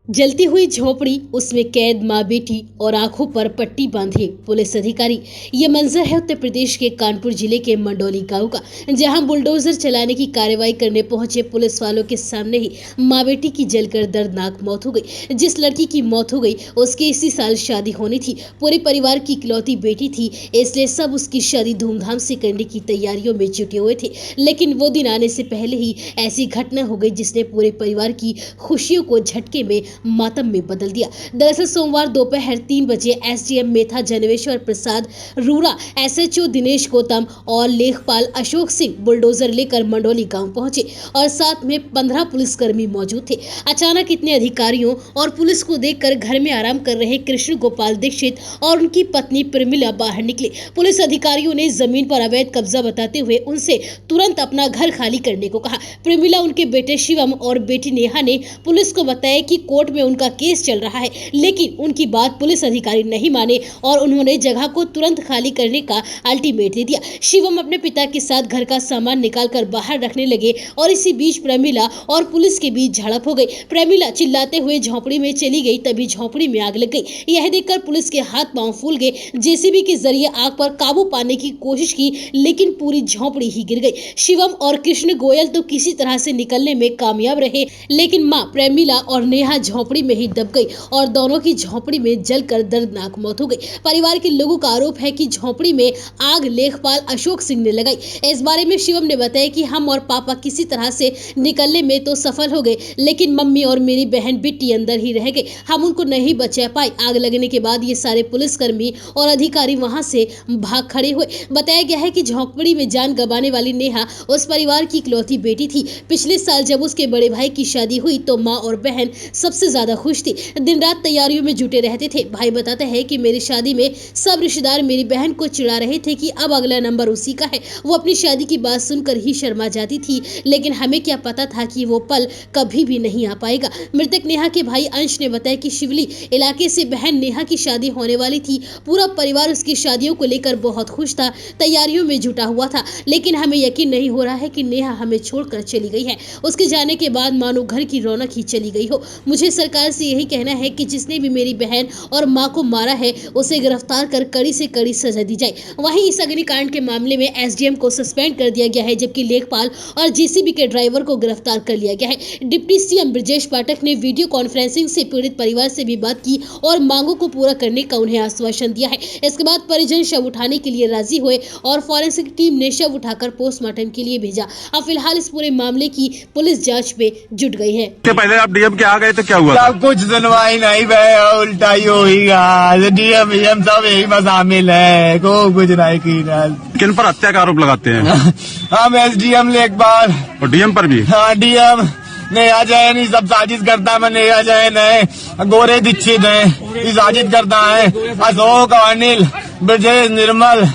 जलती हुई झोपड़ी, उसमें कैद माँ बेटी और आंखों पर पट्टी बांधे पुलिस अधिकारी। ये मंजर है उत्तर प्रदेश के कानपुर जिले के मंडौली गांव का, जहां बुलडोजर चलाने की कार्रवाई करने पहुंचे पुलिस वालों के सामने ही माँ बेटी की जलकर दर्दनाक मौत हो गई। जिस लड़की की मौत हो गई उसकी इसी साल शादी होनी थी। पूरे परिवार की इकलौती बेटी थी, इसलिए सब उसकी शादी धूमधाम से करने की तैयारियों में जुटे हुए थे। लेकिन वो दिन आने से पहले ही ऐसी घटना हो गई जिसने पूरे परिवार की खुशियों को झटके में मातम में बदल दिया। दरअसल सोमवार दोपहर 3 बजे एसडीएम मेथा जनवेश्वर प्रसाद रूरा, एसएचओ दिनेश गौतम और लेखपाल अशोक सिंह बुलडोजर लेकर मंडौली गांव पहुंचे और साथ में 15 पुलिसकर्मी मौजूद थे। अचानक इतने अधिकारियों और पुलिस को देखकर घर में आराम कर रहे कृष्ण गोपाल दीक्षित और उनकी पत्नी प्रमिला बाहर निकले। पुलिस अधिकारियों ने जमीन पर अवैध कब्जा बताते हुए उनसे तुरंत अपना घर खाली करने को कहा। प्रमिला उनके बेटे शिवम और बेटी नेहा ने पुलिस को बताया कि कोर्ट में उनका केस चल रहा है, लेकिन उनकी बात पुलिस अधिकारी नहीं माने और उन्होंने जगह को तुरंत खाली करने का अल्टीमेट दे दिया। शिवम अपने पिता के साथ घर का सामान निकालकर बाहर रखने लगे और इसी बीच प्रमिला और पुलिस के बीच झड़प हो गई। प्रमिला चिल्लाते हुए झोपड़ी में चली गई, तभी झोपड़ी में आग लग गई। यह देखकर पुलिस के हाथ पांव फूल गए। जेसीबी के जरिए आग पर काबू पाने की कोशिश की, लेकिन पूरी झोपड़ी ही गिर गई। शिवम और कृष्ण गोयल तो किसी तरह से निकलने में कामयाब रहे, लेकिन मां प्रमिला और नेहा झोपड़ी में ही दब गई और दोनों की झोपड़ी में जलकर दर्दनाक मौत हो गई। परिवार के लोगों का आरोप है कि झोपड़ी में आग लेखपाल अशोक सिंह ने लगाई। इस बारे में शिवम ने बताया कि हम और पापा किसी तरह से निकलने में तो सफल हो गए, लेकिन मम्मी और मेरी बहन बिट्टी अंदर ही रह गए। हम उनको नहीं बचा पाए। आग लगने के बाद ये सारे पुलिसकर्मी और अधिकारी वहां से भाग खड़े हुए। बताया गया है कि झोपड़ी में जान गंवाने वाली नेहा उस परिवार की इकलौती बेटी थी। पिछले साल जब उसके बड़े भाई की शादी हुई तो माँ और बहन सबसे ज्यादा खुश थी। दिन रात तैयारियों में जुटे रहते थे। भाई बताते हैं कि मेरी शादी में सब रिश्तेदार मेरी बहन को चिढ़ा रहे थे कि अब अगला नंबर उसी का है। वो अपनी शादी की बात सुनकर ही शर्मा जाती थी, लेकिन हमें क्या पता था कि वो पल कभी भी नहीं आ पाएगा। मृतक नेहा के भाई अंश ने बताया कि शिवली इलाके से बहन नेहा की शादी होने वाली थी। पूरा परिवार उसकी शादियों को लेकर बहुत खुश था, तैयारियों में जुटा हुआ था, लेकिन हमें यकीन नहीं हो रहा है कि नेहा हमें छोड़कर चली गई है। उसके जाने के बाद मानो घर की रौनक ही चली गई हो। मुझे सरकार से यही कहना है कि जिसने भी मेरी बहन और मां को मारा है उसे गिरफ्तार कर कड़ी से कड़ी सजा दी जाए। वहीं इस अग्निकांड के मामले में एसडीएम को सस्पेंड कर दिया गया है, जबकि लेखपाल और जेसीबी के ड्राइवर को गिरफ्तार कर लिया गया है। डिप्टी सीएम ब्रजेश पाठक ने वीडियो कॉन्फ्रेंसिंग से पीड़ित परिवार से भी बात की और मांगों को पूरा करने का उन्हें आश्वासन दिया है। इसके बाद परिजन शव उठाने के लिए राजी हुए और फॉरेंसिक टीम ने शव उठाकर पोस्टमार्टम के लिए भेजा। अब फिलहाल इस पूरे मामले की पुलिस जाँच में जुट गई है। पहले आप डीएम के आ गए तो क्या हुआ? सब कुछ सुनवाई नहीं भैया, उल्टा ही होगा। डीएम सब यही में शामिल है, को कुछ नहीं की। किन पर हत्या का आरोप लगाते हैं? हम एसडीएम लेखपाल और डीएम पर भी? हाँ, डीएम नेहा जैन ही सब साजिश करता है। नेहा जैन है, गोरे दीक्षित है, ये साजिश करता है। अशोक, अनिल, ब्रजेश, निर्मल,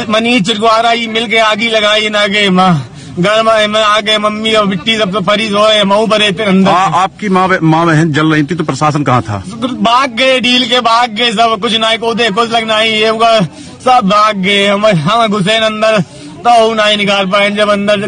मनीष चिरगुआरा ही मिल के आगी लगाई ना के माँ घर में आके मम्मी और बिट्टी सब तो फरीज होए मऊ भरे थे अंदर। आपकी माँ बहन जल रही थी तो प्रशासन कहाँ था? भाग गए, डील के भाग गए सब। कुछ नहीं को देखो लगना ही सब भाग गए। हम घुसे अंदर तो नहीं निकाल पाए जब अंदर